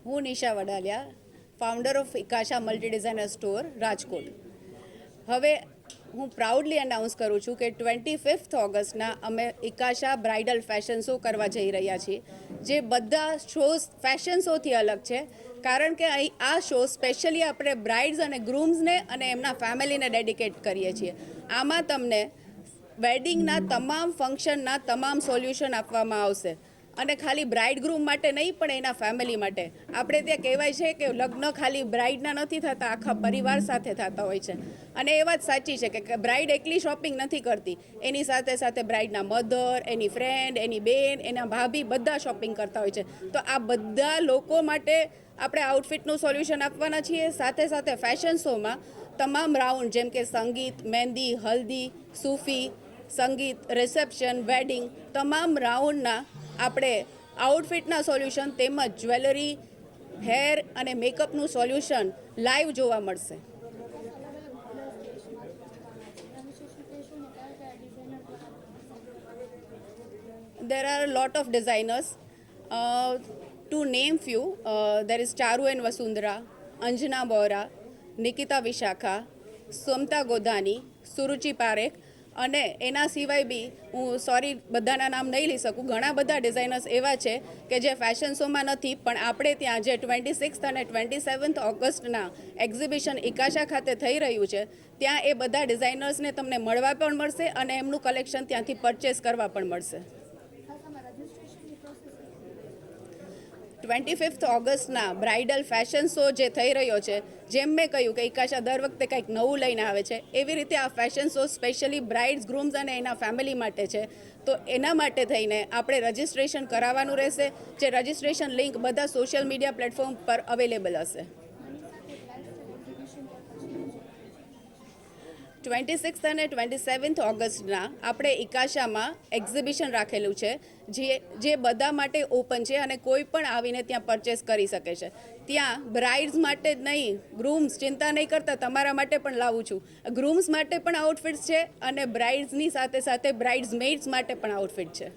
હું Nisha Vadaliya, founder of Ekasha multi designer store, Rajkot. હવે હું પ્રાઉડલી અનાઉન્સ કરું છું કે 25 ઓગસ્ટના અમે ઇકાશા બ્રાઇડલ ફેશન શો કરવા જઈ રહ્યા છીએ, જે બધા શોઝ ફેશન શોથી અલગ છે. કારણ કે અહીં આ શો સ્પેશિયલી આપણે બ્રાઇડ્સ અને ગ્રૂમ્સને અને એમના ફેમિલીને ડેડિકેટ કરીએ છીએ. આમાં તમને વેડિંગના તમામ ફંક્શનના તમામ સોલ્યુશન આપવામાં આવશે. અને ખાલી બ્રાઇડ ગ્રૂમ માટે નહીં, પણ એના ફેમિલી માટે. આપણે ત્યાં કહેવાય છે કે લગ્ન ખાલી બ્રાઇડના નથી થતા, આખા પરિવાર સાથે થતા હોય છે. અને એ વાત સાચી છે કે બ્રાઇડ એકલી શોપિંગ નથી કરતી, એની સાથે સાથે બ્રાઇડના મધર, એની ફ્રેન્ડ, એની બેન, એના ભાભી બધા શોપિંગ કરતા હોય છે. તો આ બધા લોકો માટે આપણે આઉટફિટનું સોલ્યુશન આપવાના છીએ. સાથે સાથે ફેશન શોમાં તમામ રાઉન્ડ જેમ કે સંગીત, મહેંદી, હલ્દી, સૂફી, સંગીત, રિસેપ્શન, વેડિંગ, તમામ રાઉન્ડના આપણે આઉટફિટના સોલ્યુશન તેમજ જ્વેલરી, હેર અને મેકઅપનું સોલ્યુશન લાઈવ જોવા મળશે. There are a lot of designers. To name few, there is Charu and Vasundhara, Anjana Bohra, Nikita Vishakha, Somta Godhani, Suruchi Parekh, અને એના સિવાય બી હું બધાના નામ નહીં લઈ શકું. ઘણા બધા ડિઝાઇનર્સ એવા છે કે જે ફેશન શોમાં નથી, પણ આપણે ત્યાં જે 26 અને 27 ઓગસ્ટના એક્ઝિબિશન ઇકાશા ખાતે થઈ રહ્યું છે, ત્યાં એ બધા ડિઝાઇનર્સને તમને મળવા પણ મળશે અને એમનું કલેક્શન ત્યાંથી પરચેસ કરવા પણ મળશે. 25 ઓગસ્ટના બ્રાઇડલ ફેશન શો જે થઈ રહ્યો છે, જેમ મેં કહ્યું કે ઇકાશા દર વખતે કંઈક નવું લઈને આવે છે, એવી રીતે આ ફેશન શો સ્પેશિયલી બ્રાઇડ્સ, ગ્રૂમ્સ અને એના ફેમિલી માટે છે. તો એના માટે થઈને આપણે રજિસ્ટ્રેશન કરાવવાનું રહેશે, જે રજિસ્ટ્રેશન લિંક બધા સોશિયલ મીડિયા પ્લેટફોર્મ પર અવેલેબલ હશે. 26 અને 27 ઓગસ્ટના આપણે ઇકાશામાં એક્ઝિબિશન રાખેલું છે, જે બધા માટે ઓપન છે અને કોઈ પણ આવીને ત્યાં પરચેસ કરી શકે છે. ત્યાં બ્રાઇડ્સ માટે જ નહીં, ગ્રૂમ્સ ચિંતા નહીં કરતા, તમારા માટે પણ લાવું છું. ગ્રૂમ્સ માટે પણ આઉટફિટ્સ છે અને બ્રાઇડ્સની સાથે સાથે બ્રાઇડ્સ મેઇડ્સ માટે પણ આઉટફિટ છે.